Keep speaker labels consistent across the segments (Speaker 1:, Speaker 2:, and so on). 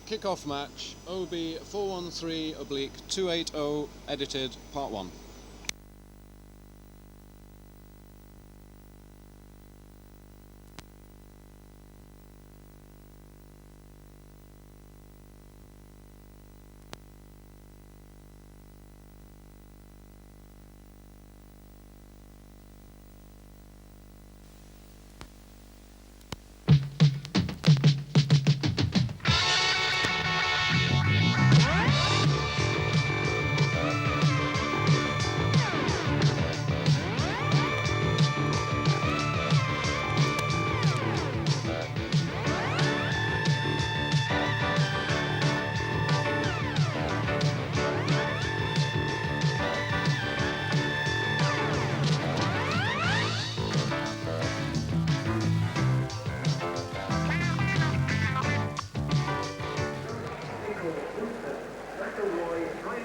Speaker 1: Kick-off match, OB 413/280, edited, part 1.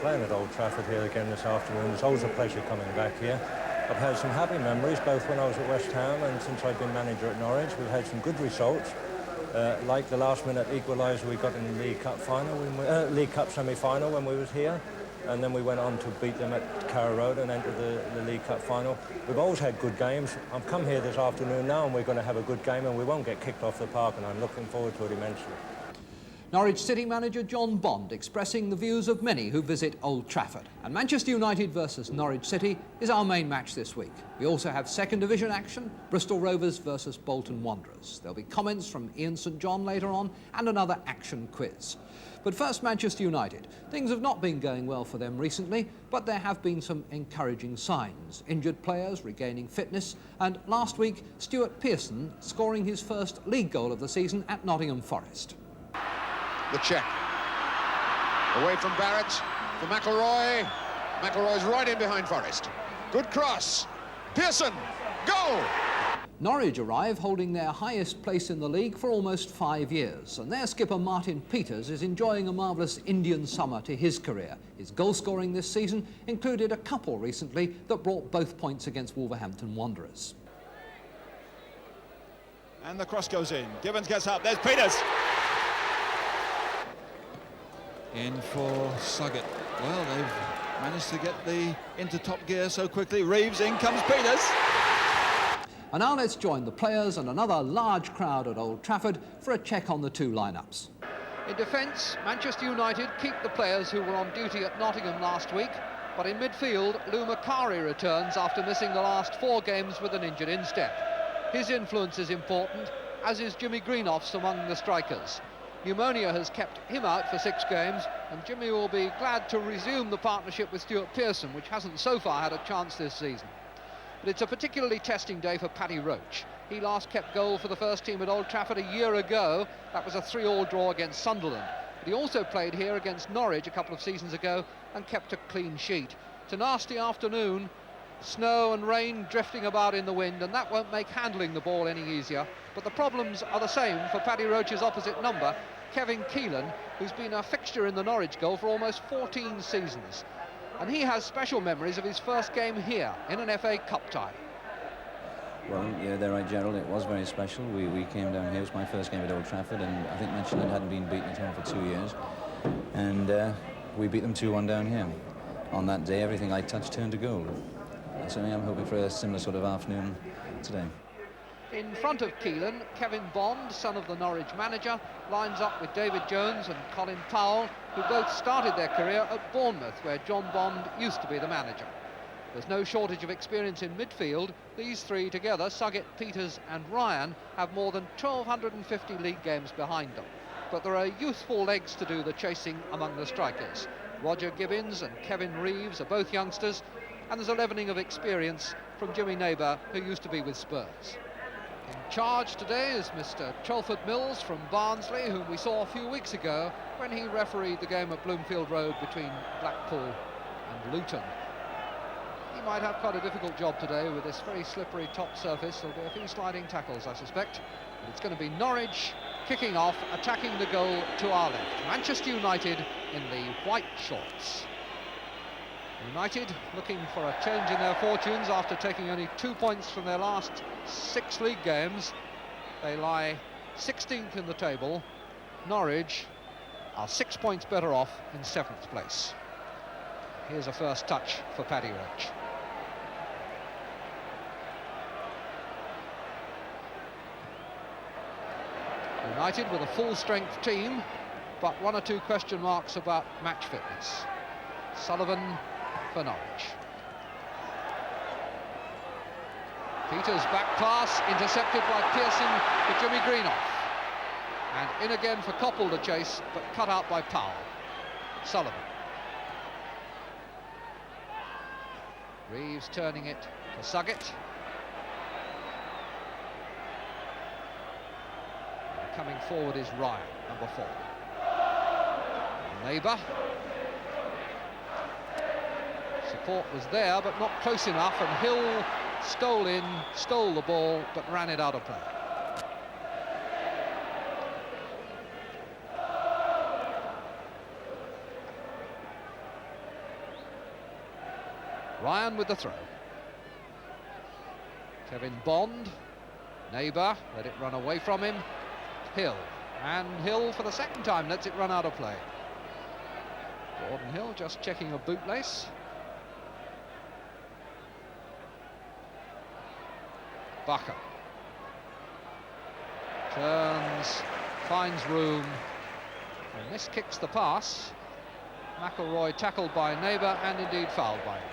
Speaker 2: Playing at Old Trafford here again this afternoon. It's always a pleasure coming back here. I've had some happy memories, both when I was at West Ham and since I've been manager at Norwich. We've had some good results, like the last-minute equaliser we got in the League Cup final, League Cup semi-final when we was here, and then we went on to beat them at Carrow Road and entered the League Cup final. We've always had good games. I've come here this afternoon now, and we're going to have a good game, and we won't get kicked off the park, and I'm looking forward to it immensely.
Speaker 3: Norwich City manager John Bond expressing the views of many who visit Old Trafford. And Manchester United versus Norwich City is our main match this week. We also have second division action, Bristol Rovers versus Bolton Wanderers. There'll be comments from Ian St John later on and another action quiz. But first, Manchester United. Things have not been going well for them recently, but there have been some encouraging signs. Injured players regaining fitness, and last week, Stuart Pearson scoring his first league goal of the season at Nottingham Forest.
Speaker 4: The check. Away from Barrett, for McElroy. McElroy's right in behind Forrest. Good cross. Pearson, goal!
Speaker 3: Norwich arrive holding their highest place in the league for almost 5 years, and their skipper Martin Peters is enjoying a marvellous Indian summer to his career. His goal scoring this season included a couple recently that brought both points against Wolverhampton Wanderers.
Speaker 5: And the cross goes in. Gibbons gets up. There's Peters. In for Suggett. Well, they've managed to get into top gear so quickly. Reeves, in comes Peters.
Speaker 3: And now let's join the players and another large crowd at Old Trafford for a check on the two lineups. In defence, Manchester United keep the players who were on duty at Nottingham last week, but in midfield, Lou Macari returns after missing the last 4 games with an injured instep. His influence is important, as is Jimmy Greenoff's among the strikers. Pneumonia has kept him out for 6 games, and Jimmy will be glad to resume the partnership with Stuart Pearson, which hasn't so far had a chance this season. But it's a particularly testing day for Paddy Roach. He last kept goal for the first team at Old Trafford a year ago. That was a 3-3 draw against Sunderland. But he also played here against Norwich a couple of seasons ago and kept a clean sheet. It's a nasty afternoon, snow and rain drifting about in the wind, and that won't make handling the ball any easier. But the problems are the same for Paddy Roach's opposite number, Kevin Keelan, who's been a fixture in the Norwich goal for almost 14 seasons. And he has special memories of his first game here in an FA Cup tie.
Speaker 6: Well, yeah, they're right, Gerald. It was very special. We came down here. It was my first game at Old Trafford, and I think Manchester United hadn't been beaten at home for 2 years. And we beat them 2-1 down here. On that day, everything I touched turned to gold. So I'm hoping for a similar sort of afternoon today.
Speaker 3: In front of Keelan, Kevin Bond, son of the Norwich manager, lines up with David Jones and Colin Powell, who both started their career at Bournemouth, where John Bond used to be the manager. There's no shortage of experience in midfield. These three together, Suggett, Peters and Ryan, have more than 1,250 league games behind them. But there are youthful legs to do the chasing among the strikers. Roger Gibbons and Kevin Reeves are both youngsters, and there's a leavening of experience from Jimmy Neighbour, who used to be with Spurs. In charge today is Mr. Chalford Mills from Barnsley, whom we saw a few weeks ago when he refereed the game at Bloomfield Road between Blackpool and Luton. He might have quite a difficult job today with this very slippery top surface. There'll be a few sliding tackles, I suspect. But it's going to be Norwich kicking off, attacking the goal to our left. Manchester United in the white shorts. United looking for a change in their fortunes after taking only 2 points from their last 6 league games. They lie 16th in the table. Norwich are 6 points better off in 7th place. Here's a first touch for Paddy Roach. United with a full-strength team, but 1 or 2 question marks about match fitness. Sullivan for Norwich. Peters back pass, intercepted by Pearson to Jimmy Greenoff. And in again for Coppell to chase, but cut out by Powell. Sullivan. Reeves turning it for Suggett. And coming forward is Ryan, number 4. Neighbour. Support was there, but not close enough, and Hill stole the ball, but ran it out of play. Ryan with the throw. Kevin Bond. Neighbour, let it run away from him. Hill. And Hill for the second time lets it run out of play. Gordon Hill just checking a bootlace. Bucker. Turns, finds room, and this kicks the pass. McElroy tackled by Neighbour and indeed fouled by him.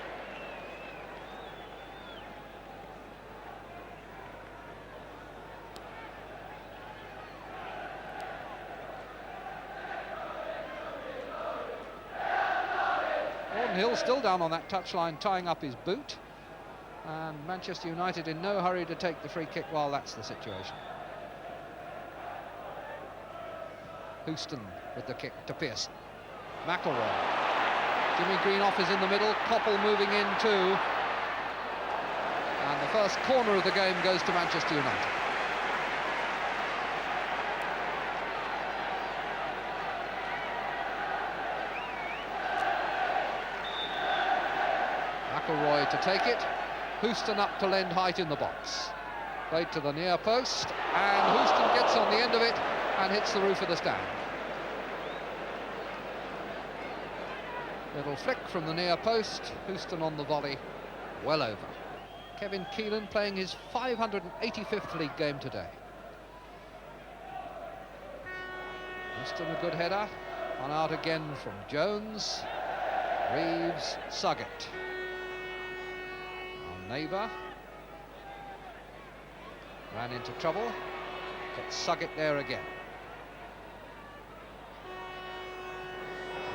Speaker 3: Gordon Hill still down on that touchline, tying up his boot. And Manchester United in no hurry to take the free kick while that's the situation. Houston with the kick to Pearson. McElroy. Jimmy Greenoff is in the middle, Coppell moving in too. And the first corner of the game goes to Manchester United. McElroy to take it. Houston up to lend height in the box. Played to the near post, and Houston gets on the end of it and hits the roof of the stand. Little flick from the near post, Houston on the volley, well over. Kevin Keelan playing his 585th league game today. Houston a good header, on out again from Jones. Reeves, Suggett. Neighbour ran into trouble, but Suggett there again.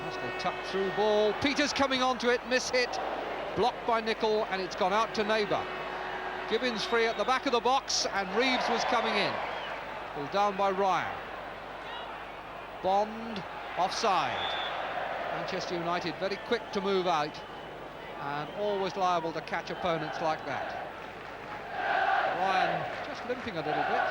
Speaker 3: That's a tuck through ball. Peters coming onto it, miss-hit, blocked by Nicol, and it's gone out to Neighbour. Gibbons free at the back of the box, and Reeves was coming in. Pulled down by Ryan. Bond offside. Manchester United very quick to move out, and always liable to catch opponents like that. Ryan just limping a little bit.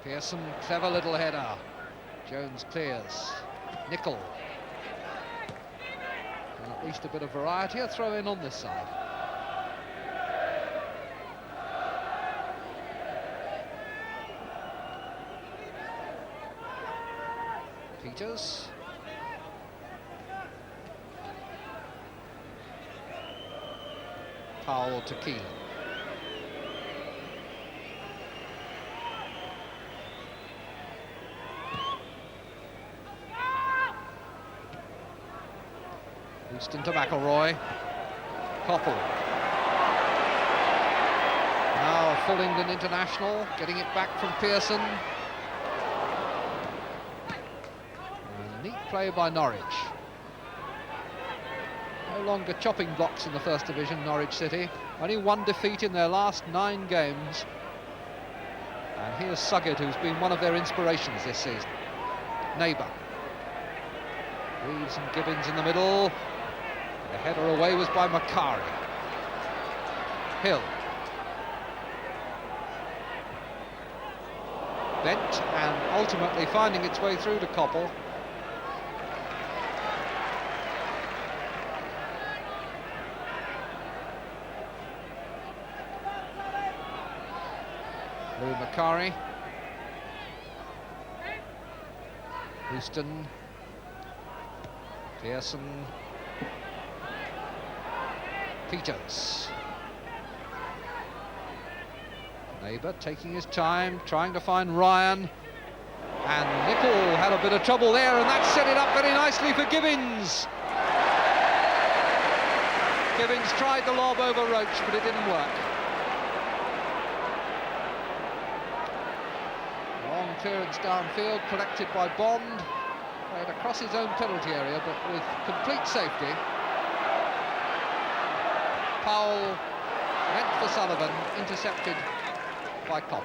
Speaker 3: Pearson, clever little header. Jones clears. Nicol. And at least a bit of variety, a throw in on this side. Peters. Powell to Keelan. Houston to McElroy. Coppell. Now a full England international, getting it back from Pearson. And neat play by Norwich. No longer chopping blocks in the First Division, Norwich City. Only one defeat in their last 9 games. And here's Suggett, who's been one of their inspirations this season. Neighbour. Reeves and Gibbons in the middle. The header away was by Macari. Hill. Bent and ultimately finding its way through to Coppell. Louis Macari. Houston. Pearson. Peters. Neighbour taking his time, trying to find Ryan. And Nicol had a bit of trouble there, and that set it up very nicely for Gibbins. Gibbins tried the lob over Roach, but it didn't work. Long clearance downfield, collected by Bond. Played across his own penalty area, but with complete safety. Powell went for Sullivan, intercepted by Cobb.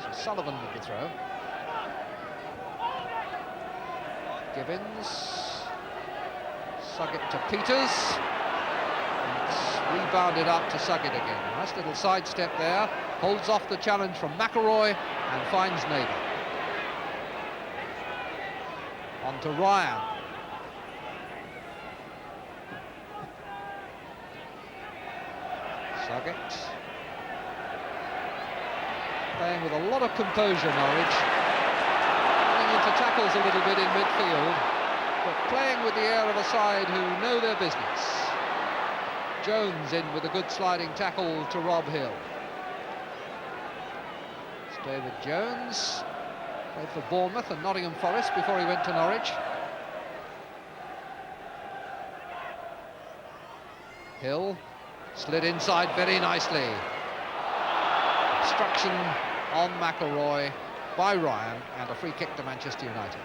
Speaker 3: So Sullivan with the throw. Gibbins. Suggett to Peters. It's rebounded up to Suggett again. Nice little sidestep there. Holds off the challenge from McElroy and finds Neighbour. On to Ryan. Suggett. Playing with a lot of composure, Norwich. Running into tackles a little bit in midfield, but playing with the air of a side who know their business. Jones in with a good sliding tackle to Rob Hill. It's David Jones. Played for Bournemouth and Nottingham Forest before he went to Norwich. Hill slid inside very nicely. Obstruction on McElroy by Ryan, and a free kick to Manchester United.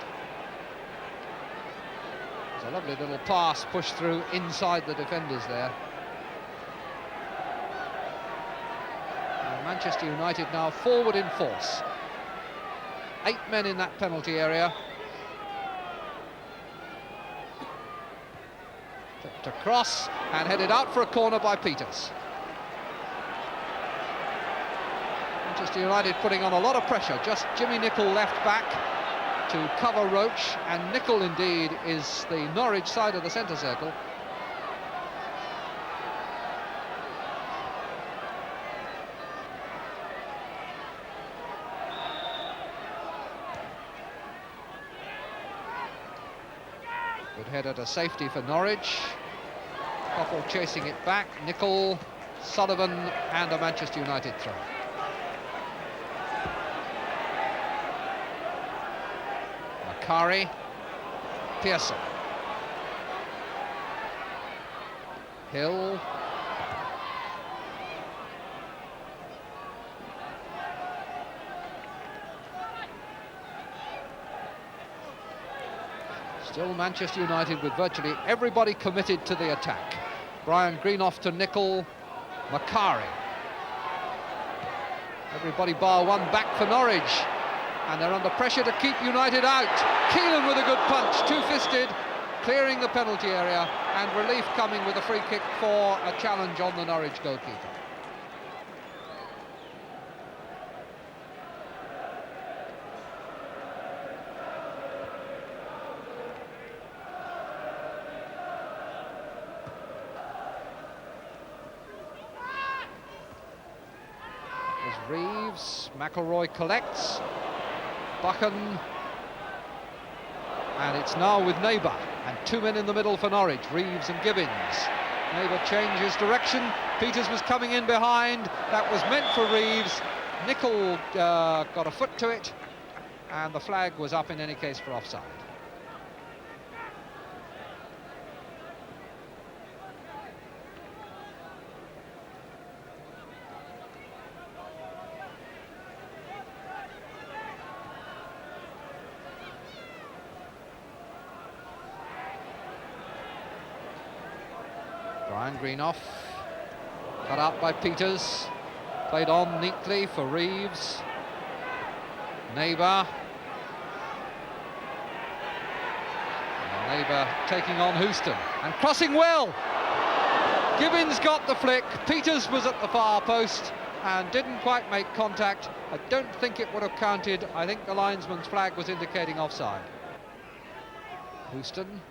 Speaker 3: It's a lovely little pass pushed through inside the defenders there. And Manchester United now forward in force. 8 men in that penalty area. To cross and headed out for a corner by Peters. Manchester United putting on a lot of pressure. Just Jimmy Nicol left back to cover Roach, and Nicol indeed is the Norwich side of the centre circle. Good header to safety for Norwich. Koppel chasing it back. Nicol, Sullivan, and a Manchester United throw. Macari, Pearson. Hill. Still Manchester United with virtually everybody committed to the attack. Brian Greenough to Nicol, Macari. Everybody bar one back for Norwich. And they're under pressure to keep United out. Keelan with a good punch, two-fisted, clearing the penalty area, and relief coming with a free kick for a challenge on the Norwich goalkeeper. There's Reeves, McElroy collects. Buchan, and it's now with Neighbour, and 2 men in the middle for Norwich, Reeves and Gibbins. Neighbour changes direction. Peters was coming in behind. That was meant for Reeves. Nicol got a foot to it, and the flag was up in any case for offside. Brian Greenough, cut out by Peters, played on neatly for Reeves. Neighbour. Neighbour taking on Houston, and crossing well. Gibbins got the flick, Peters was at the far post and didn't quite make contact. I don't think it would have counted. I think the linesman's flag was indicating offside. Houston.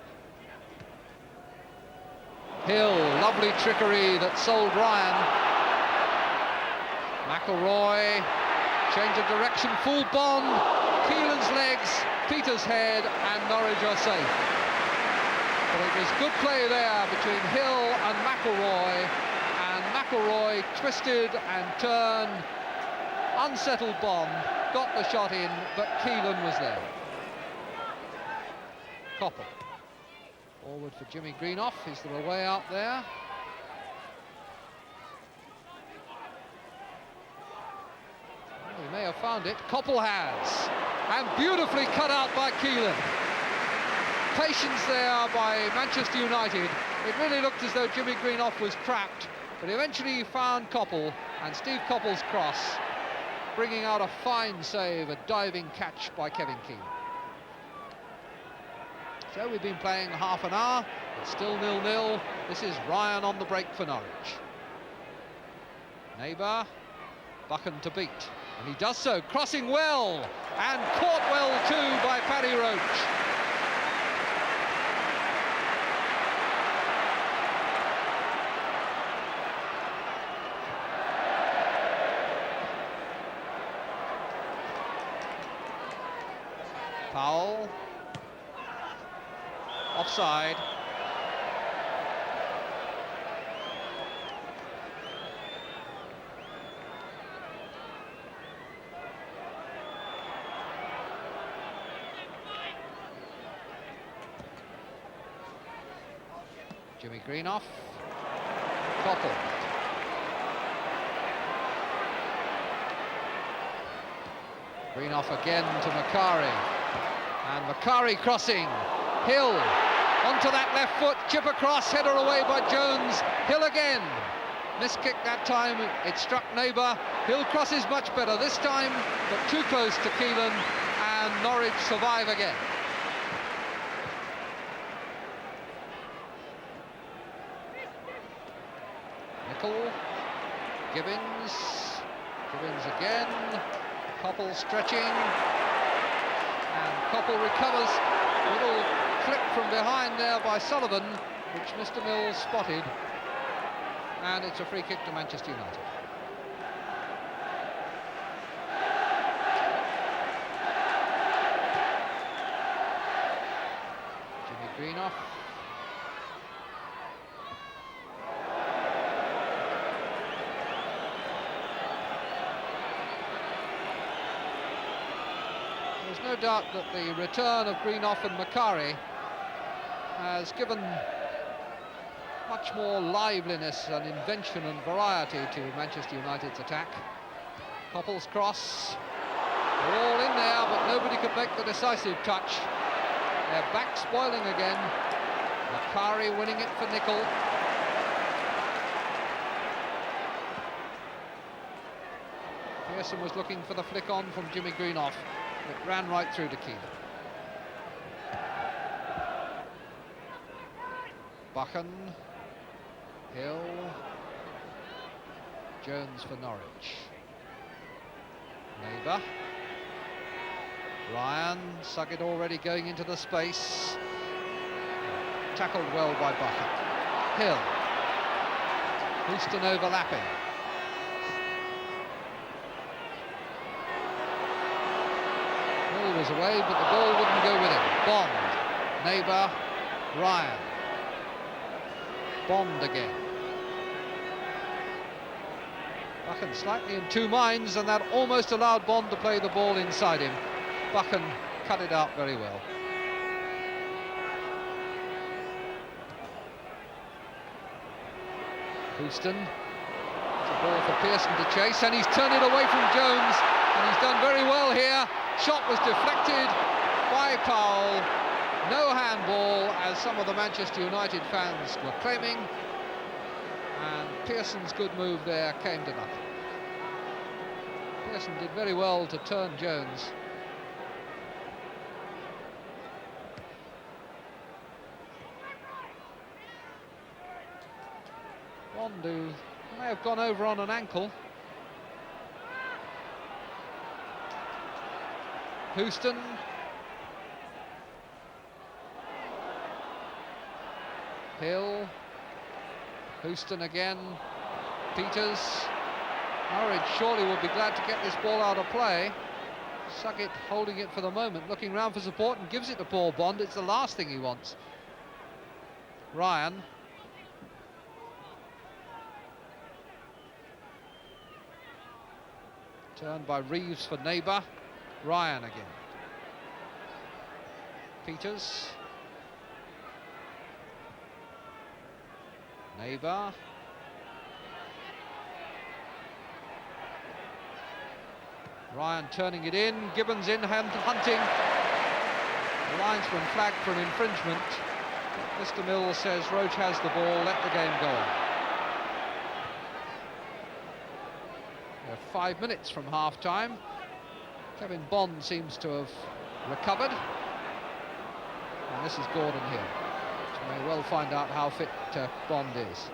Speaker 3: Hill, lovely trickery that sold Ryan. McElroy, change of direction, full Bond, Keelan's legs, Peter's head, and Norwich are safe. But it was good play there between Hill and McElroy twisted and turned, unsettled Bond, got the shot in, but Keelan was there. Coppell. Forward for Jimmy Greenough. Is there a way out there? Well, he may have found it. Coppell has. And beautifully cut out by Keelan. Patience there by Manchester United. It really looked as though Jimmy Greenough was trapped, but eventually he found Coppell, and Steve Coppell's cross, bringing out a fine save, a diving catch by Kevin Keelan. So we've been playing half an hour, it's still 0-0. This is Ryan on the break for Norwich. Neighbour, Buchan to beat, and he does so, crossing well, and caught well too by Paddy Roach. Powell, offside. Jimmy Greenough, Coppell. Greenough again to Macari. And Macari crossing, Hill onto that left foot, chip across, header away by Jones, Hill again, missed kick that time, it struck Neighbour, Hill crosses much better this time, but too close to Keelan, and Norwich survive again. Nicol, Gibbons again, Coppell stretching, and Coppell recovers. A little flick from behind there by Sullivan, which Mr. Mills spotted, and it's a free kick to Manchester United. Jimmy Greenough. There's no doubt that the return of Greenough and Macari has given much more liveliness and invention and variety to Manchester United's attack. Coppell's cross, they're all in there, but nobody could make the decisive touch. They're back spoiling again. Macari winning it for Nicol. Pearson was looking for the flick on from Jimmy Greenough. It ran right through to Keelan. Buchan, Hill, Jones for Norwich. Neighbour, Ryan, Suggett already going into the space. Tackled well by Buchan. Hill, Houston overlapping. He was away, but the ball wouldn't go with him. Bond, Neighbour, Ryan. Bond again. Buchan slightly in two minds, and that almost allowed Bond to play the ball inside him. Buchan cut it out very well. Houston, it's a ball for Pearson to chase, and he's turned it away from Jones, and he's done very well here. Shot was deflected by Powell. No handball, as some of the Manchester United fans were claiming, and Pearson's good move there came to nothing. Pearson did very well to turn Jones. Bondu may have gone over on an ankle. Houston. Hill. Houston again, Peters. Norwich surely will be glad to get this ball out of play. Suggett holding it for the moment, looking round for support, and gives it to Paul Bond. It's the last thing he wants. Ryan. Turned by Reeves for Neighbour. Ryan again. Peters. Neighbour. Ryan turning it in. Gibbons in hand hunting. The linesman flagged for an infringement. Mr. Mills says Roach has the ball, let the game go on. We're 5 minutes from half-time. Kevin Bond seems to have recovered. And this is Gordon Hill. We may well find out how fit Bond is.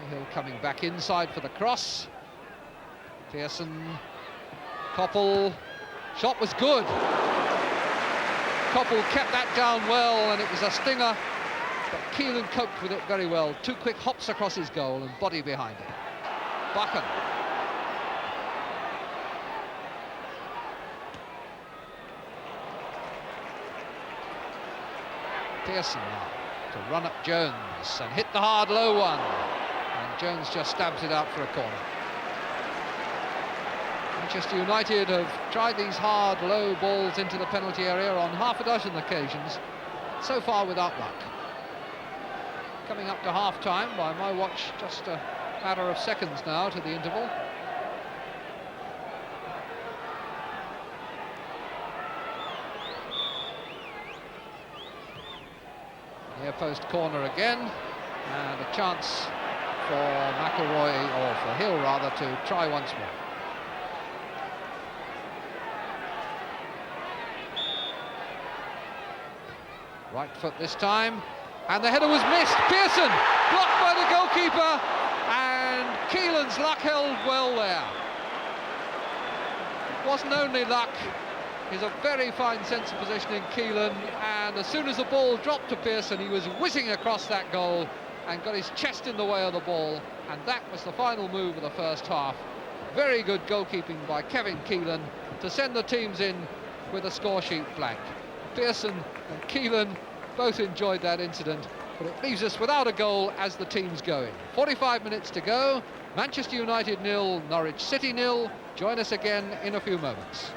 Speaker 3: Hill coming back inside for the cross. Pearson. Koppel. Shot was good. Koppel kept that down well, and it was a stinger, but Keelan coped with it very well. 2 quick hops across his goal and body behind it. Buchan. Pearson now to run up Jones and hit the hard low one, and Jones just stabs it out for a corner. Manchester United have tried these hard, low balls into the penalty area on half a dozen occasions, so far without luck. Coming up to half-time, by my watch, just a matter of seconds now to the interval. Near post corner again, and a chance for McElroy, or for Hill rather, to try once more. Right foot this time, and the header was missed. Pearson blocked by the goalkeeper, and Keelan's luck held well there. It wasn't only luck, he's a very fine sense of positioning, Keelan, and as soon as the ball dropped to Pearson, he was whizzing across that goal and got his chest in the way of the ball, and that was the final move of the first half. Very good goalkeeping by Kevin Keelan to send the teams in with a score sheet blank. Pearson and Keelan both enjoyed that incident, but it leaves us without a goal as the team's going. 45 minutes to go. Manchester United 0, Norwich City 0. Join us again in a few moments.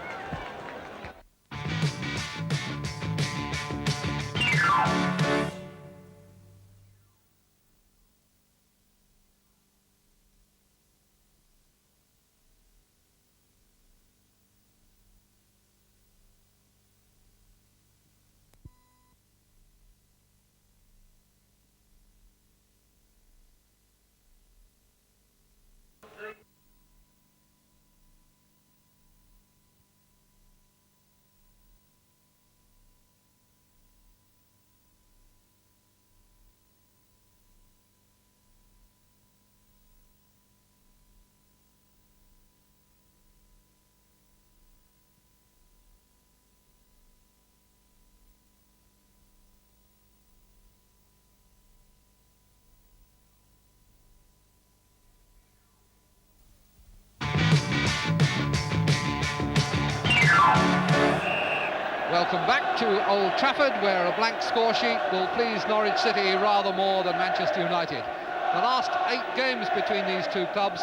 Speaker 3: Welcome back to Old Trafford, where a blank score sheet will please Norwich City rather more than Manchester United. The last 8 games between these two clubs,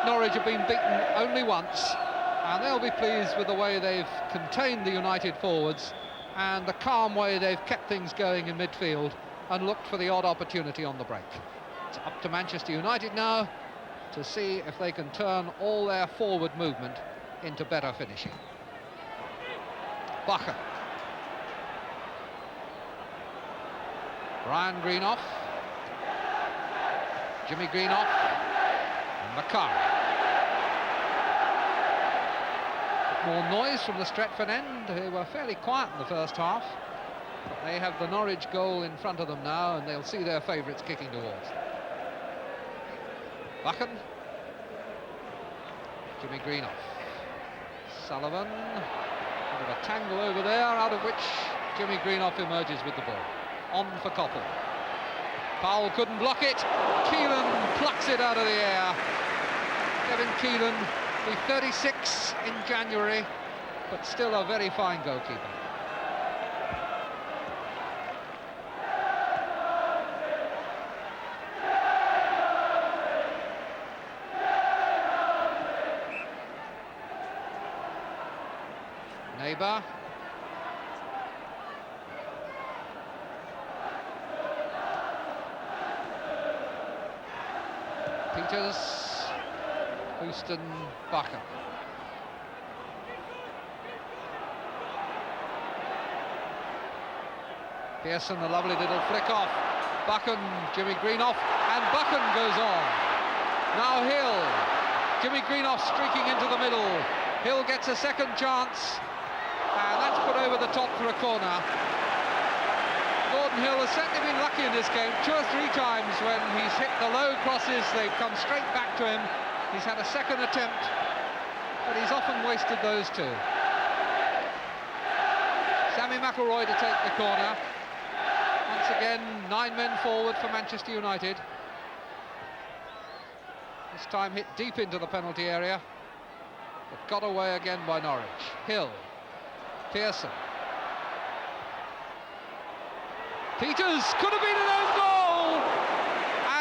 Speaker 3: Norwich have been beaten only once, and they'll be pleased with the way they've contained the United forwards and the calm way they've kept things going in midfield and looked for the odd opportunity on the break. It's up to Manchester United now to see if they can turn all their forward movement into better finishing. Buchan. Brian Greenoff. Jimmy Greenoff. And Macari. More noise from the Stretford end, who were fairly quiet in the first half. But they have the Norwich goal in front of them now, and they'll see their favourites kicking towards them. Buchan. Jimmy Greenoff. Sullivan. Bit of a tangle over there, out of which Jimmy Greenoff emerges with the ball. On for Koppel. Powell couldn't block it. Keelan plucks it out of the air. Kevin Keelan, be 36 in January, but still a very fine goalkeeper. Neighbour. Peters, Houston, Buchan. Pearson, a lovely little flick off. Buchan, Jimmy Greenough, and Buchan goes on. Now Hill. Jimmy Greenough streaking into the middle. Hill gets a second chance, and that's put over the top for a corner. Gordon Hill has certainly been lucky in this game. 2 or 3 times when he's hit the low crosses, they've come straight back to him. He's had a second attempt, but he's often wasted those too. Sammy McElroy to take the corner. Once again, 9 men forward for Manchester United. This time hit deep into the penalty area, but got away again by Norwich. Hill, Pearson. Peters could have been an own goal,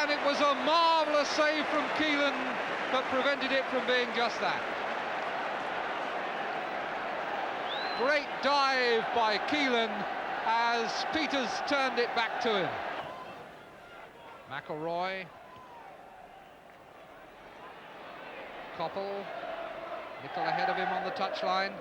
Speaker 3: and it was a marvellous save from Keelan that prevented it from being just that. Great dive by Keelan as Peters turned it back to him. McElroy. Koppel. Nickel ahead of him on the touchline.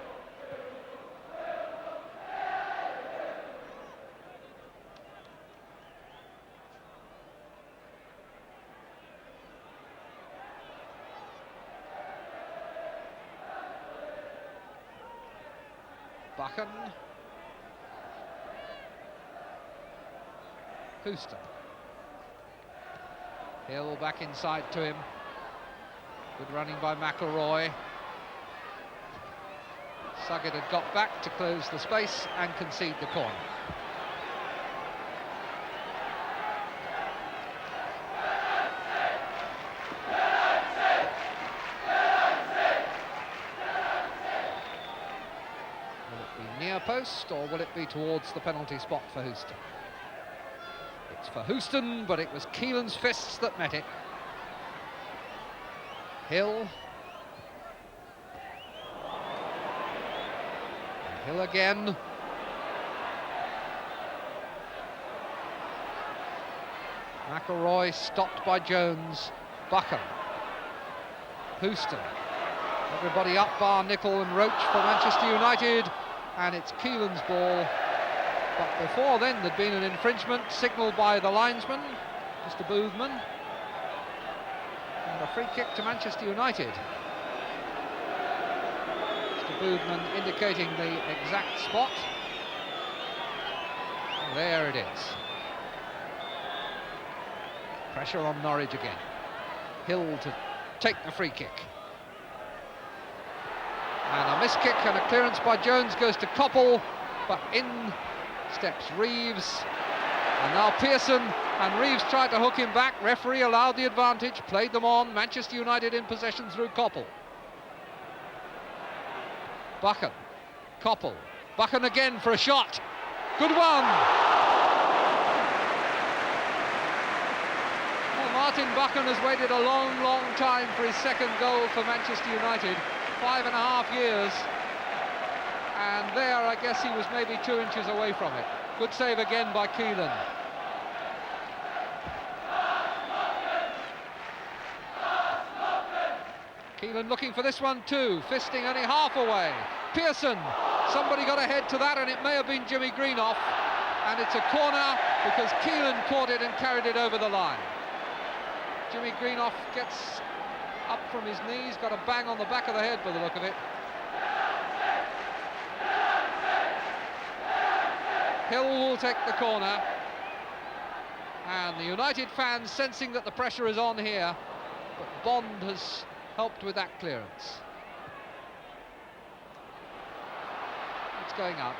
Speaker 3: Buchan. Houston. Hill back inside to him. Good running by McElroy. Suggett had got back to close the space and concede the corner. Will it be near post, or will it be towards the penalty spot for Houston? It's for Houston, but it was Keelan's fists that met it. Hill. Hill again. McElroy stopped by Jones. Buchan. Houston. Everybody up bar Nickel and Roach for Manchester United, and it's Keelan's ball. But before then there'd been an infringement signalled by the linesman, Mr. Boothman, and a free kick to Manchester United. Mr. Boothman indicating the exact spot. And there it is. Pressure on Norwich again. Hill to take the free kick. And a miss kick and a clearance by Jones goes to Koppel, but in steps Reeves, and now Pearson, and Reeves tried to hook him back. Referee allowed the advantage, played them on. Manchester United in possession through Koppel. Buchan, Koppel, Buchan again for a shot. Good one. Well, Martin Buchan has waited a long, long time for his second goal for Manchester United. 5.5 years. And there, I guess he was maybe 2 inches away from it. Good save again by Keelan. Keelan looking for this one too, fisting only half away. Pearson, somebody got ahead to that, and it may have been Jimmy Greenoff. And it's a corner because Keelan caught it and carried it over the line. Jimmy Greenoff gets up from his knees, got a bang on the back of the head by the look of it. Hill will take the corner, and the United fans sensing that the pressure is on here, but Bond has helped with that clearance. It's going out.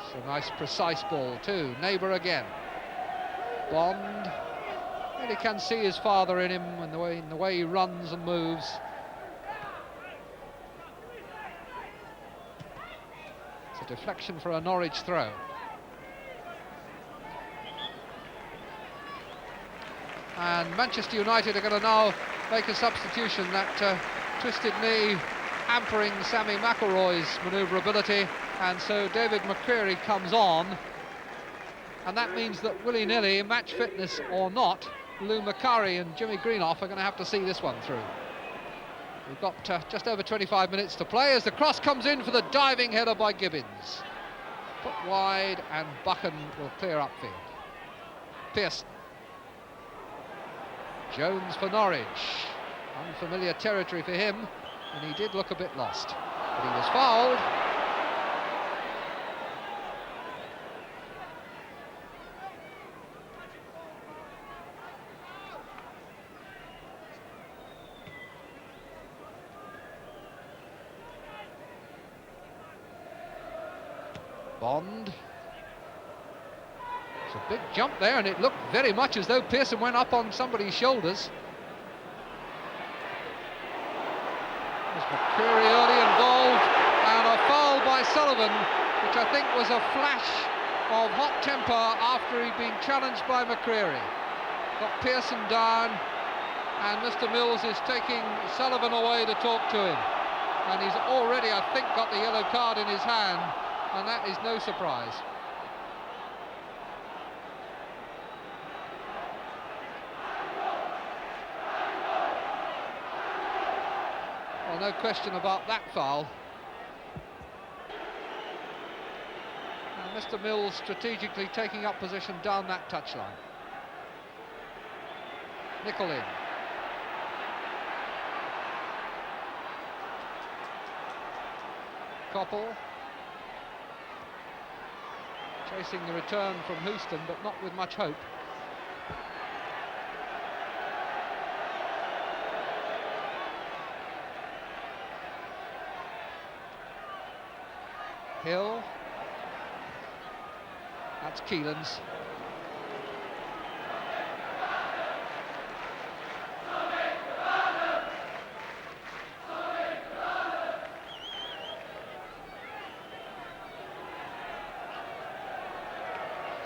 Speaker 3: It's a nice precise ball too. Neighbour again. Bond really can see his father in him and in the way he runs and moves. It's a deflection for a Norwich throw. And Manchester United are going to now make a substitution. That twisted knee hampering Sammy McIlroy's manoeuvrability, and so David McCreary comes on, and that means that willy-nilly, match fitness or not, Lou Macari and Jimmy Greenough are going to have to see this one through. We've got just over 25 minutes to play as the cross comes in for the diving header by Gibbins. Put wide, and Buchan will clear upfield. Pearson. Jones for Norwich. Unfamiliar territory for him, and he did look a bit lost, but he was fouled. Bond. It's a big jump there, and it looked very much as though Pearson went up on somebody's shoulders. There's McCreary early involved, and a foul by Sullivan, which I think was a flash of hot temper after he'd been challenged by McCreary. Got Pearson down, and Mr. Mills is taking Sullivan away to talk to him. And he's already, I think, got the yellow card in his hand, and that is no surprise. Well, no question about that foul. And Mr. Mills strategically taking up position down that touchline. Nicol in. Koppel. Chasing the return from Houston, but not with much hope. Hill. That's Keelan's.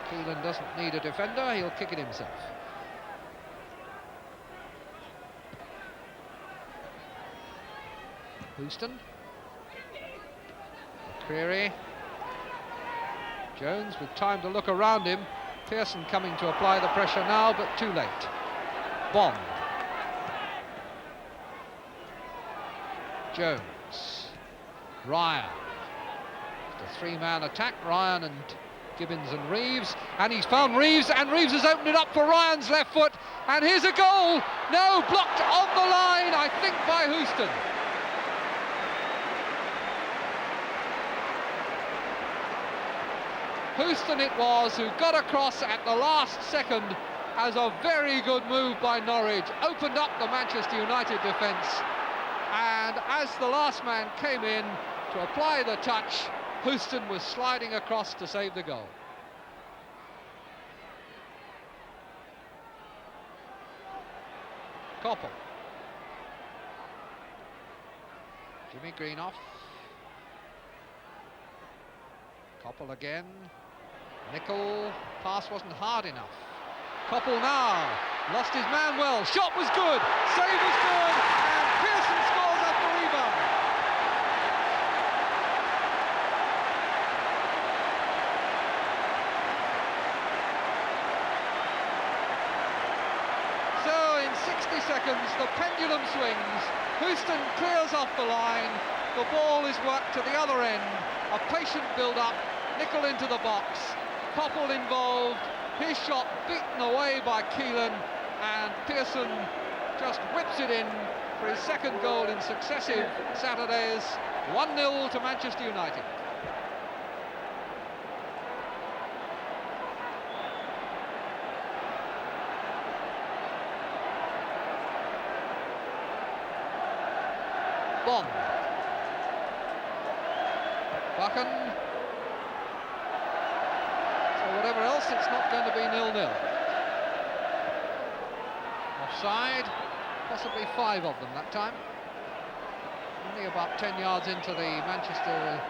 Speaker 3: Keelan doesn't need a defender, he'll kick it himself. Houston. McCreary. Jones with time to look around him. Pearson coming to apply the pressure now, but too late. Bond. Jones. Ryan. It's a three-man attack, Ryan and Gibbons and Reeves, and he's found Reeves, and Reeves has opened it up for Ryan's left foot, and here's a goal. No, blocked on the line, I think, by Houston. Houston it was who got across at the last second as a very good move by Norwich, opened up the Manchester United defence, and as the last man came in to apply the touch, Houston was sliding across to save the goal. Koppel. Jimmy Greenough. Koppel again. Nicol. Pass wasn't hard enough. Koppel now. Lost his man well. Shot was good. Save was good. And Pearson scores off the rebound. So in 60 seconds, the pendulum swings. Houston clears off the line. The ball is worked to the other end. A patient build-up. Nicol into the box. Koppel involved. His shot beaten away by Keelan, and Pearson just whips it in for his second goal in successive Saturdays. 1-0 to Manchester United. Bond. Buchan. else, it's not going to be 0-0. Offside, possibly 5 of them that time. Only about 10 yards into the Manchester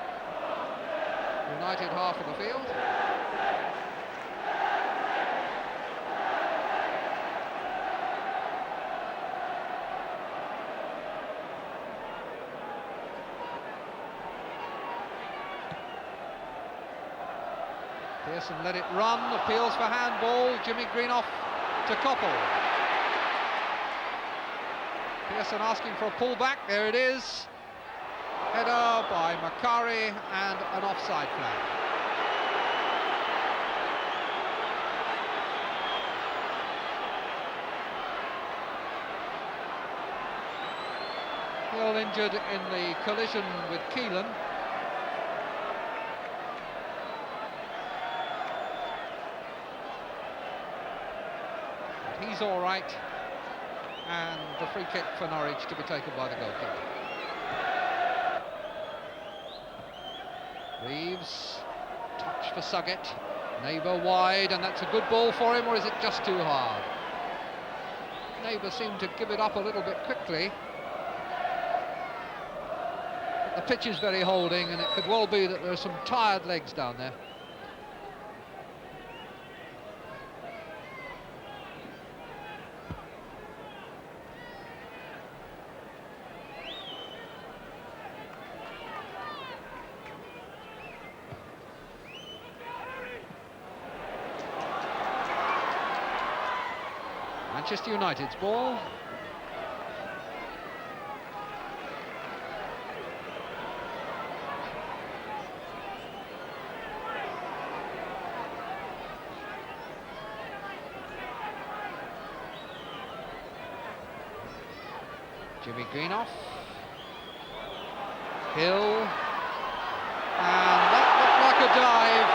Speaker 3: United half of the field. Pearson let it run, appeals for handball. Jimmy Greenough to Coppell. Pearson asking for a pullback, there it is. Header by Macari and an offside flag. Hill injured in the collision with Keelan. But he's all right. And the free kick for Norwich to be taken by the goalkeeper. Reeves, touch for Suggett, Neighbour wide, and that's a good ball for him, or is it just too hard? Neighbour seemed to give it up a little bit quickly. But the pitch is very holding, and it could well be that there are some tired legs down there. Manchester United's ball. Jimmy Greenough. Hill. And that looked like a dive.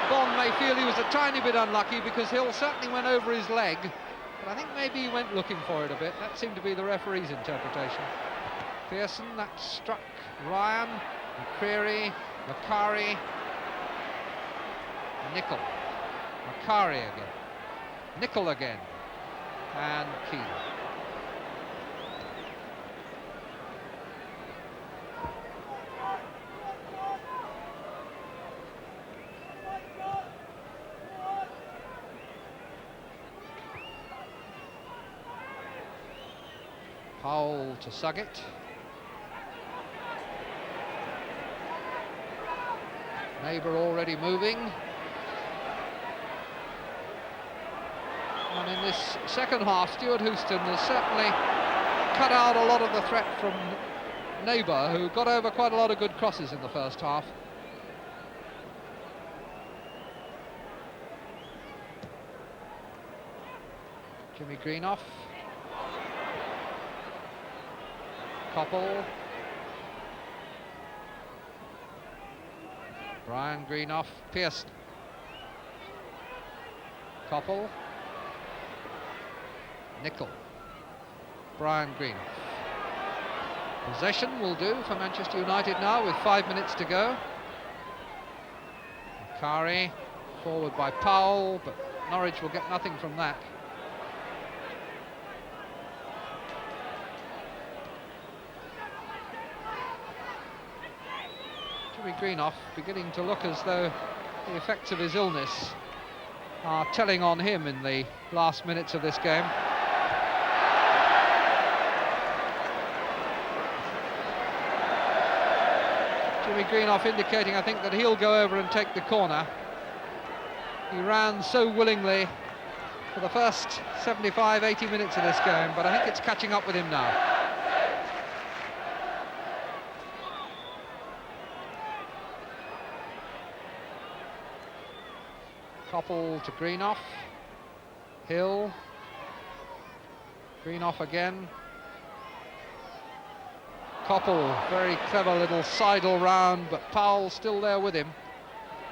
Speaker 3: Bond may feel he was a tiny bit unlucky because Hill certainly went over his leg, but I think maybe he went looking for it a bit. That seemed to be the referee's interpretation. Pearson, that struck Ryan, McCreary, Macari, Nicol. Macari again, Nicol again, and Keelan. Powell to Suggett. Neighbour already moving. And in this second half, Stuart Houston has certainly cut out a lot of the threat from Neighbour, who got over quite a lot of good crosses in the first half. Jimmy Greenough. Coppell. Brian Greenough, Pearson. Coppell. Nicol. Brian Greenough. Possession will do for Manchester United now with 5 minutes to go. Macari, forward by Powell, but Norwich will get nothing from that. Jimmy Greenough beginning to look as though the effects of his illness are telling on him in the last minutes of this game. Jimmy Greenough indicating, I think, that he'll go over and take the corner. He ran so willingly for the first 75, 80 minutes of this game, but I think it's catching up with him now. Coppell to Greenough. Hill. Greenough again. Coppell, very clever little sidle round, but Powell still there with him.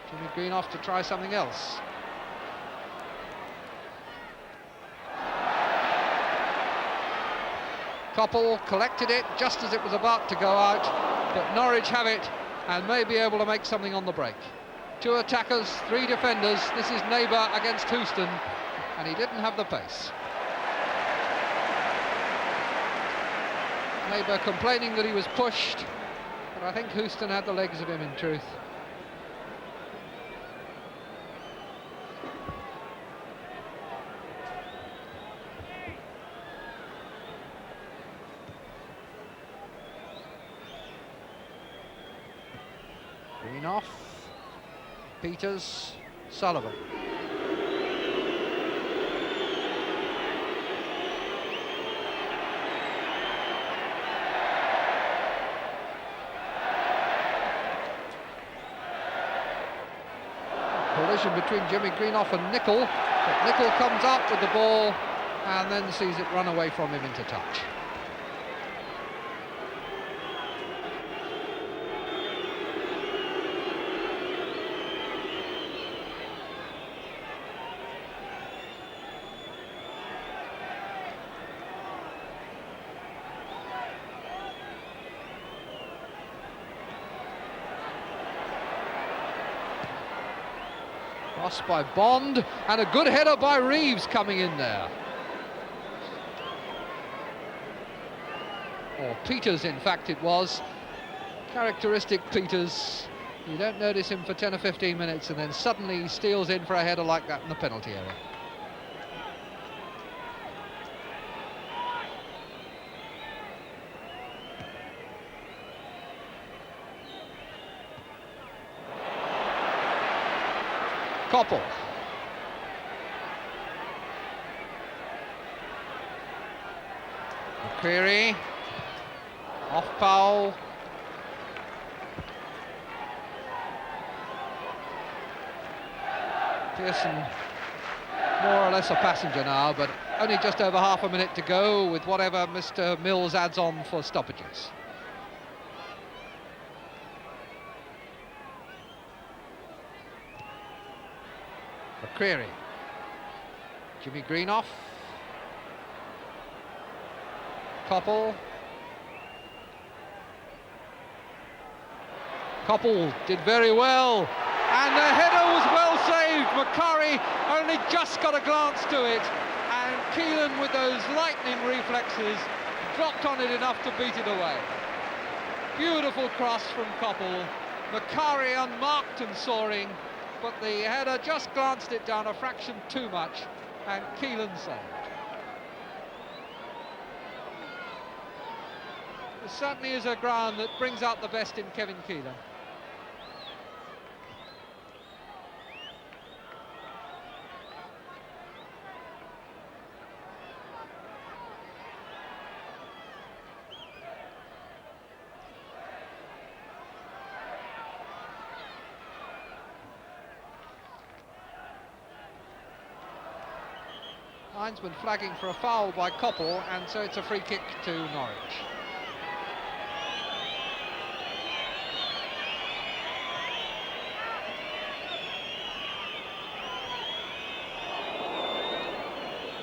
Speaker 3: Jimmy Greenough to try something else. Coppell collected it just as it was about to go out, but Norwich have it and may be able to make something on the break. 2 attackers, 3 defenders. This is Neighbour against Houston, and he didn't have the pace. Neighbour complaining that he was pushed, but I think Houston had the legs of him in truth. Greenoff, Peters, Sullivan. Collision between Jimmy Greenoff and Nicol, but Nicol comes up with the ball and then sees it run away from him into touch. Cross by Bond, and a good header by Reeves coming in there. Or Peters, in fact, it was. Characteristic Peters. You don't notice him for 10 or 15 minutes, and then suddenly he steals in for a header like that in the penalty area. Koppel. McCreary. Off Powell. Pearson more or less a passenger now, but only just over half a minute to go with whatever Mr. Mills adds on for stoppages. McCreary, Jimmy Greenoff, Koppel. Koppel did very well, and the header was well saved. Macari only just got a glance to it, and Keelan, with those lightning reflexes, dropped on it enough to beat it away. Beautiful cross from Koppel. Macari unmarked and soaring, but the header just glanced it down a fraction too much, and Keelan saved. It certainly is a ground that brings out the best in Kevin Keelan. Linesman flagging for a foul by Koppel, and so it's a free kick to Norwich.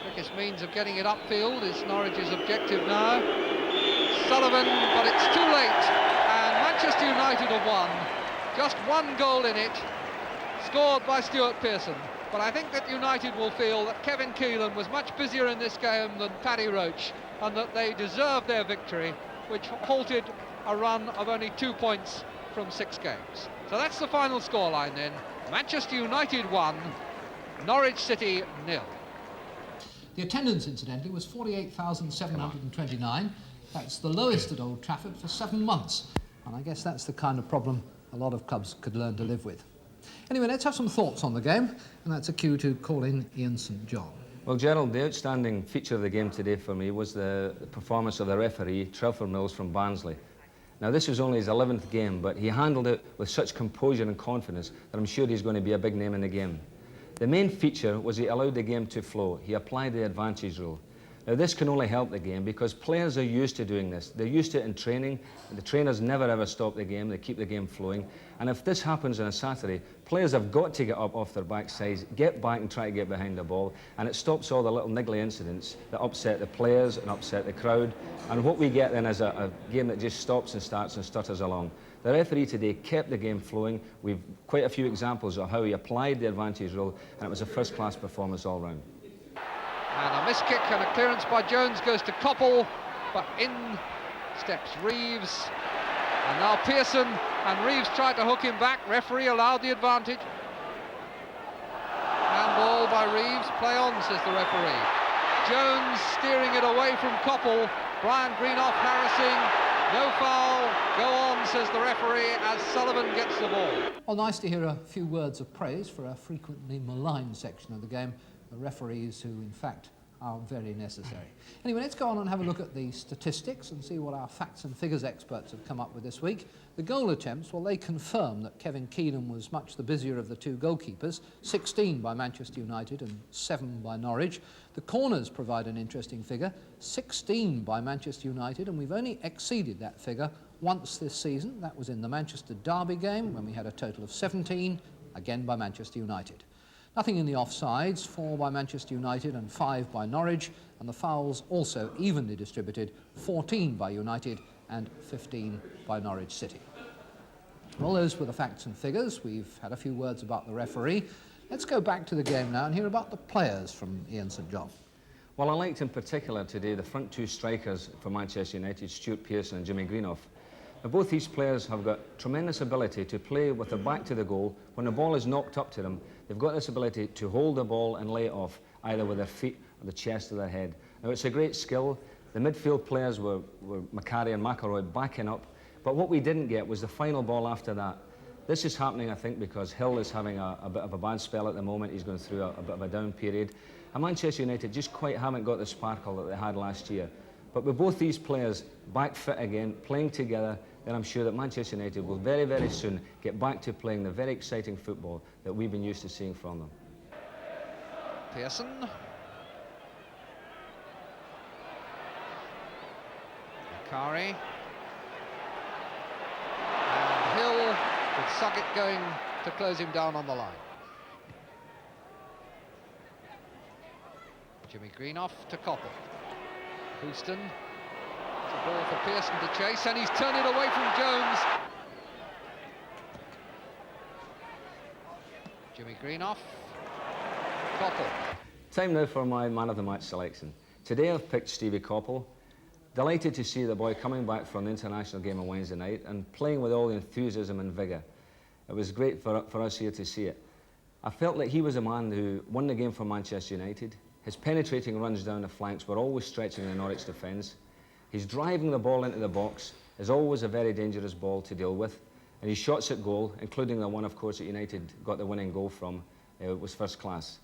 Speaker 3: Quickest means of getting it upfield is Norwich's objective now. Sullivan, but it's too late, and Manchester United have won. Just one goal in it, scored by Stuart Pearson. But I think that United will feel that Kevin Keelan was much busier in this game than Paddy Roach, and that they deserved their victory, which halted a run of only 2 points from 6 games. So that's the final scoreline then. Manchester United 1, Norwich City 0. The attendance, incidentally, was 48,729. That's the lowest at Old Trafford for 7 months. And I guess that's the kind of problem a lot of clubs could learn to live with. Anyway, let's have some thoughts on the game, and that's a cue to call in Ian St John.
Speaker 7: Well, Gerald, the outstanding feature of the game today for me was the performance of the referee, Trevor Mills from Barnsley. Now, this was only his 11th game, but he handled it with such composure and confidence that I'm sure he's going to be a big name in the game. The main feature was he allowed the game to flow. He applied the advantage rule. Now, this can only help the game because players are used to doing this. They're used to it in training. The trainers never ever stop the game. They keep the game flowing. And if this happens on a Saturday, players have got to get up off their backsides, get back and try to get behind the ball, and it stops all the little niggly incidents that upset the players and upset the crowd. And what we get then is a game that just stops and starts and stutters along. The referee today kept the game flowing. We've quite a few examples of how he applied the advantage rule, and it was a first-class performance all round.
Speaker 3: And a missed kick and a clearance by Jones goes to Coppell, but in steps Reeves. And now Pearson, and Reeves tried to hook him back. Referee allowed the advantage. Handball by Reeves. Play on, says the referee. Jones steering it away from Coppell. Brian Greenough harassing. No foul. Go on, says the referee, as Sullivan gets the ball.
Speaker 8: Well, nice to hear a few words of praise for a frequently maligned section of the game. The referees who, in fact, are very necessary. Anyway, let's go on and have a look at the statistics and see what our facts and figures experts have come up with this week. The goal attempts, well, they confirm that Kevin Keenan was much the busier of the two goalkeepers, 16 by Manchester United and 7 by Norwich. The corners provide an interesting figure, 16 by Manchester United, and we've only exceeded that figure once this season. That was in the Manchester Derby game, when we had a total of 17, again by Manchester United. Nothing in the offsides, 4 by Manchester United and 5 by Norwich, and the fouls also evenly distributed, 14 by United and 15 by Norwich City. Well, those were the facts and figures. We've had a few words about the referee. Let's go back to the game now and hear about the players from Ian St John.
Speaker 7: Well, I liked in particular today the front two strikers for Manchester United, Stuart Pearson and Jimmy Greenough. Now, both these players have got tremendous ability to play with their back to the goal. When the ball is knocked up to them, they've got this ability to hold the ball and lay it off, either with their feet or the chest or their head. Now, it's a great skill. The midfield players were Macari and McElroy backing up, but what we didn't get was the final ball after that. This is happening, I think, because Hill is having a bit of a bad spell at the moment. He's going through a bit of a down period. And Manchester United just quite haven't got the sparkle that they had last year. But with both these players back fit again, playing together, then I'm sure that Manchester United will very, very soon get back to playing the very exciting football that we've been used to seeing from them.
Speaker 3: Pearson. Macari. And Hill with Suggett going to close him down on the line. Jimmy Greenough to Coppell. Houston. It's a ball for Pearson to chase, and he's turned it away from Jones. Jimmy Greenough. Coppell.
Speaker 7: Time now for my man of the match selection. Today I've picked Stevie Coppell. Delighted to see the boy coming back from the international game on Wednesday night and playing with all the enthusiasm and vigour. It was great for us here to see it. I felt that he was a man who won the game for Manchester United. His penetrating runs down the flanks were always stretching the Norwich defence. His driving the ball into the box is always a very dangerous ball to deal with. And his shots at goal, including the one, of course, that United got the winning goal from, was first class.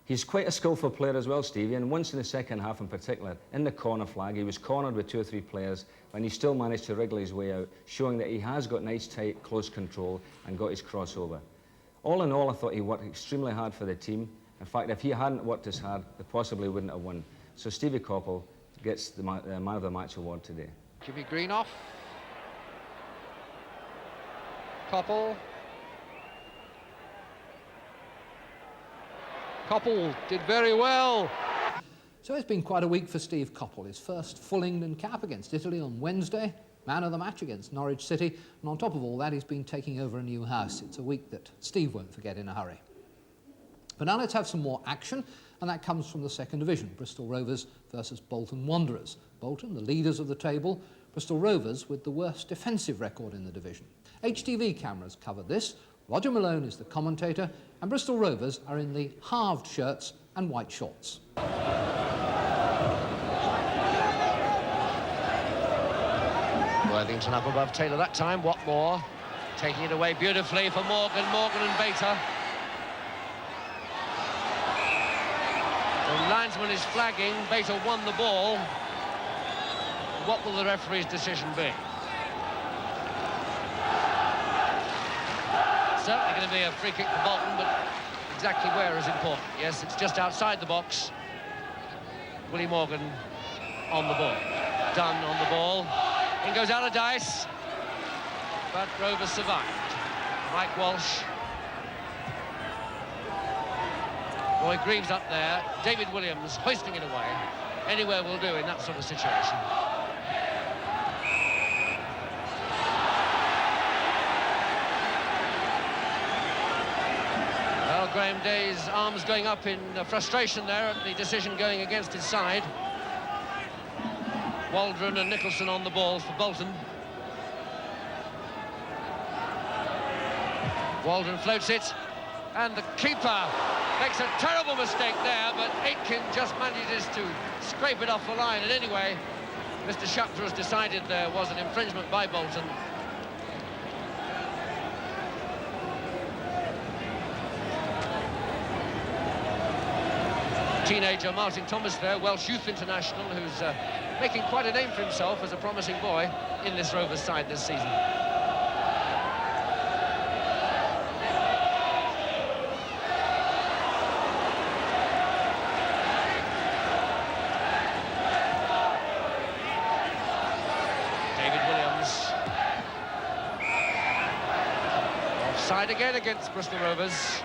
Speaker 7: He's quite a skillful player as well, Stevie, and once in the second half in particular, in the corner flag, he was cornered with 2 or 3 players, and he still managed to wriggle his way out, showing that he has got nice, tight, close control and got his crossover. All in all, I thought he worked extremely hard for the team. In fact, if he hadn't worked as hard, they possibly wouldn't have won. So Stevie Coppell gets the Man of the Match award today.
Speaker 3: Jimmy Greenough. Coppell. Coppell did very well.
Speaker 8: So it's been quite a week for Steve Coppell. His first full England cap against Italy on Wednesday, man of the match against Norwich City, and on top of all that, he's been taking over a new house. It's a week that Steve won't forget in a hurry. But now let's have some more action, and that comes from the second division, Bristol Rovers versus Bolton Wanderers. Bolton, the leaders of the table, Bristol Rovers with the worst defensive record in the division. HTV cameras covered this. Roger Malone is the commentator, and Bristol Rovers are in the halved shirts and white shorts.
Speaker 9: Worthington up above Taylor that time. Watmore taking it away beautifully for Morgan and Bater. The linesman is flagging. Bater won the ball. What will the referee's decision be? Certainly going to be a free kick for Bolton, but exactly where is important. Yes, it's just outside the box. Willie Morgan on the ball. Dunn on the ball. In goes Allardyce, but Rovers survived. Mike Walsh. Roy Greaves up there. David Williams hoisting it away. Anywhere will do in that sort of situation. Graham Day's arms going up in frustration there at the decision going against his side. Waldron and Nicholson on the ball for Bolton. Waldron floats it, and the keeper makes a terrible mistake there, but Aitken just manages to scrape it off the line. And anyway, Mr. Shapter has decided there was an infringement by Bolton. Teenager Martin Thomas there, Welsh youth international, who's making quite a name for himself as a promising boy in this Rovers side this season. Offside again against Bristol Rovers.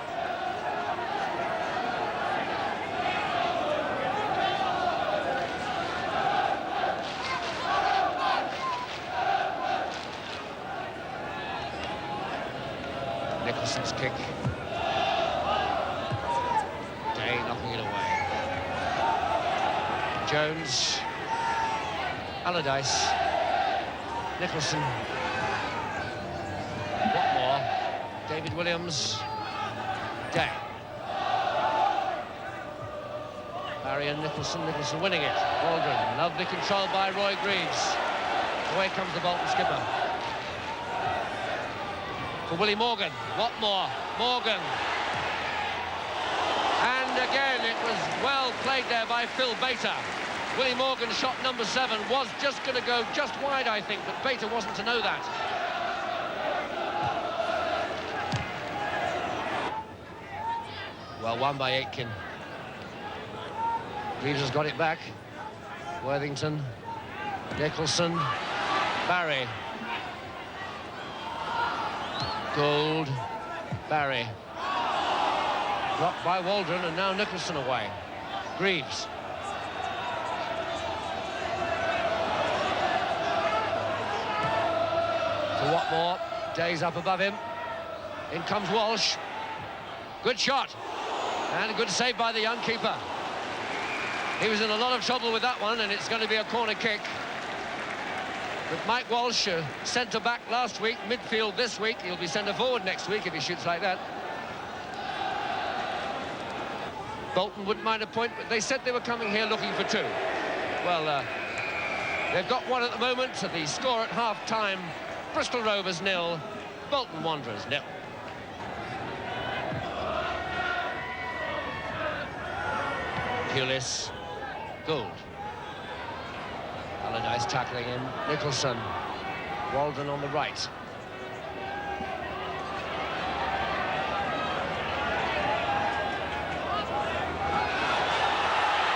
Speaker 9: Nicholson's kick. Day knocking it away. Jones. Allardyce. Nicholson. Watmore. David Williams. Day. Barry and Nicholson. Nicholson winning it. Waldron. Lovely control by Roy Greaves. Away comes the Bolton skipper. For Willie Morgan. Watmore. Morgan. And again, it was well played there by Phil Bater. Willie Morgan's shot number 7 was just going to go just wide, I think, but Bater wasn't to know that. Well won by Aitken. Reeves has got it back. Worthington. Nicholson. Barry. Gould. Barry. Blocked by Waldron, and now Nicholson away. Greaves. For Watmore. Day's up above him. In comes Walsh. Good shot. And a good save by the young keeper. He was in a lot of trouble with that one, and it's going to be a corner kick. But Mike Walsh, centre-back last week, midfield this week. He'll be centre-forward next week if he shoots like that. Bolton wouldn't mind a point, but they said they were coming here looking for 2. Well, they've got 1 at the moment. The score at half-time, Bristol Rovers 0, Bolton Wanderers 0. Pulis. Gould. Allardyce tackling him. Nicholson. Waldron on the right.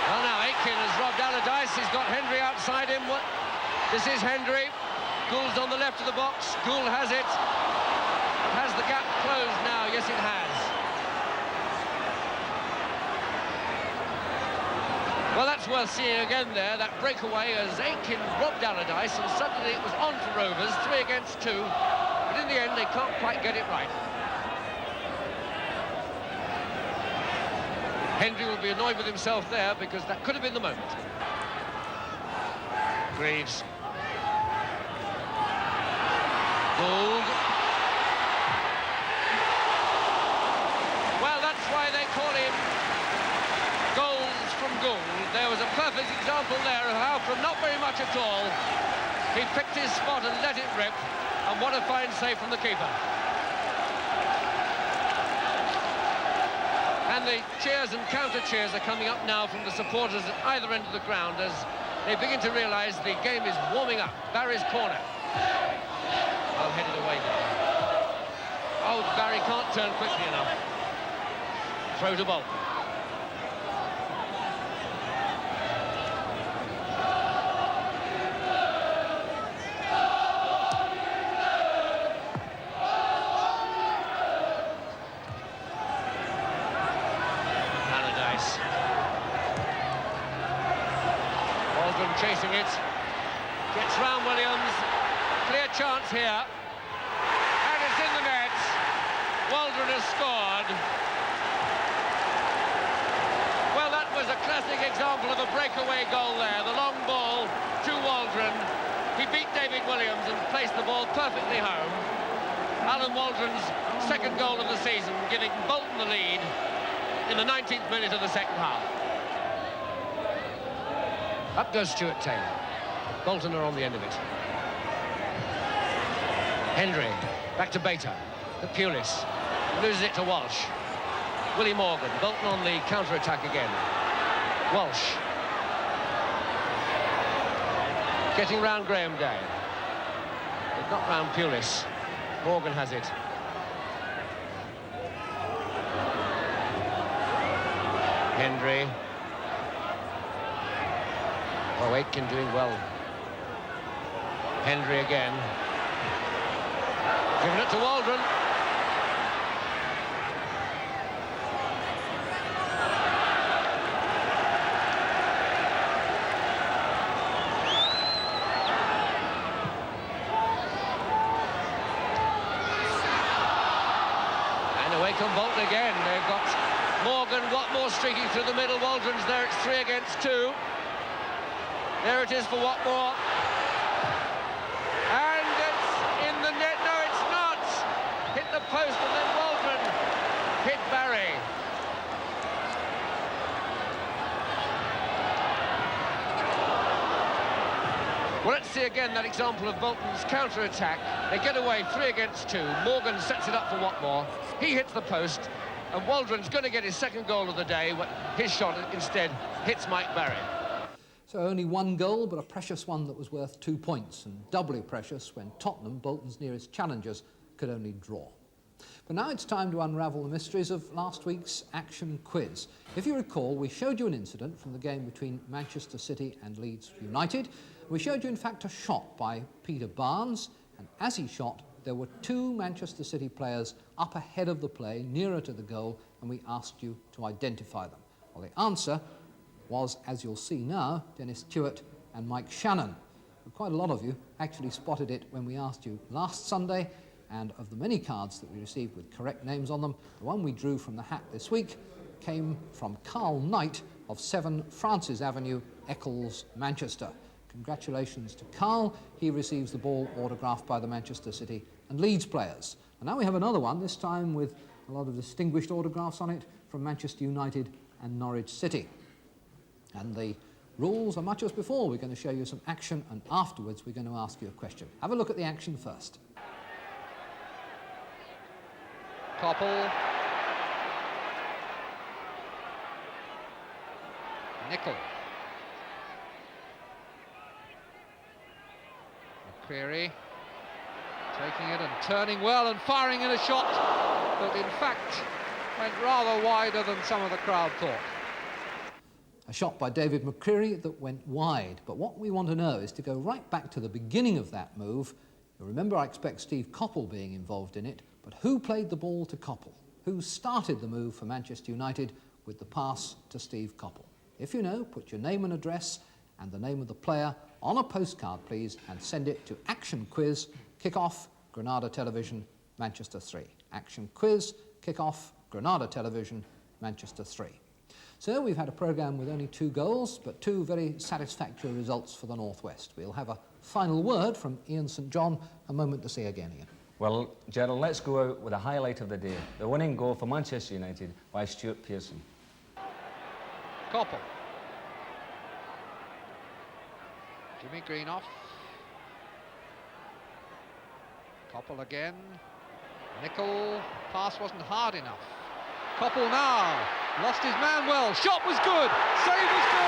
Speaker 9: Well, now Aitken has robbed Allardyce. He's got Hendry outside him. What? This is Hendry. Gould's on the left of the box. Gould has it. Has the gap closed now? Yes, it has. Well, that's worth seeing again there, that breakaway as Aitken robbed Allardyce, and suddenly it was on for Rovers, 3 against 2. But in the end, they can't quite get it right. Hendry will be annoyed with himself there, because that could have been the moment. Greaves. Gould. Well, that's why they call him Goals from Gould. There was a perfect example there of how, from not very much at all, he picked his spot and let it rip. And what a fine save from the keeper. And the cheers and counter-cheers are coming up now from the supporters at either end of the ground as they begin to realise the game is warming up. Barry's corner. Well headed away now. Oh, Barry can't turn quickly enough. Throw to Bolton. Chasing it, gets round Williams, clear chance here, and it's in the net. Waldron has scored. of a breakaway goal there. The long ball to Waldron. He beat David Williams and placed the ball perfectly home. Alan Waldron's second goal of the season, giving Bolton the lead in the 19th minute of the second half. Up goes Stuart Taylor. Bolton are on the end of it. Hendry, back to Bater, to Pulis, loses it to Walsh. Willie Morgan, Bolton on the counter-attack again. Walsh. Getting round Graham Day. But not round Pulis. Morgan has it. Hendry. Oh, Aitken doing well. Hendry again. Giving it to Waldron. And away come Bolton again. They've got Morgan, Watmore streaking through the middle. Waldron's there, it's 3 against 2. There it is for Watmore. And it's in the net. No, it's not. Hit the post and then Waldron hit Barry. Well, let's see again that example of Bolton's counter-attack. They get away 3 against 2. Morgan sets it up for Watmore. He hits the post, and Waldron's going to get his second goal of the day. His shot instead hits Mike Barry.
Speaker 8: So only 1 goal, but a precious one that was worth 2 points, and doubly precious when Tottenham, Bolton's nearest challengers, could only draw. But now it's time to unravel the mysteries of last week's action quiz. If you recall, we showed you an incident from the game between Manchester City and Leeds United. We showed you, in fact, a shot by Peter Barnes, and as he shot, there were 2 Manchester City players up ahead of the play, nearer to the goal, and we asked you to identify them. Well, the answer was, as you'll see now, Dennis Tuart and Mike Shannon. But quite a lot of you actually spotted it when we asked you last Sunday, and of the many cards that we received with correct names on them, the one we drew from the hat this week came from Carl Knight of 7 Francis Avenue, Eccles, Manchester. Congratulations to Carl. He receives the ball autographed by the Manchester City and Leeds players. And now we have another one, this time with a lot of distinguished autographs on it from Manchester United and Norwich City. And the rules are much as before. We're going to show you some action, and afterwards we're going to ask you a question. Have a look at the action first.
Speaker 3: Koppel. Nickel. McCreary taking it and turning well and firing in a shot that in fact went rather wider than some of the crowd thought.
Speaker 8: A shot by David McCreary that went wide, but what we want to know is to go right back to the beginning of that move. You'll remember, I expect Steve Coppell being involved in it, but who played the ball to Coppell? Who started the move for Manchester United with the pass to Steve Coppell? If you know, put your name and address and the name of the player on a postcard, please, and send it to Action Quiz, Kick-Off, Granada Television, Manchester 3. Action Quiz, Kick-Off, Granada Television, Manchester 3. So we've had a programme with only 2 goals, but 2 very satisfactory results for the North West. We'll have a final word from Ian St John a moment to see again, Ian.
Speaker 7: Well, Gerald, let's go out with a highlight of the day. The winning goal for Manchester United by Stuart Pearson.
Speaker 3: Koppel. Jimmy Greenoff. Koppel again. Nickel. Pass wasn't hard enough. Koppel now. Lost his man well. Shot was good. Save was good.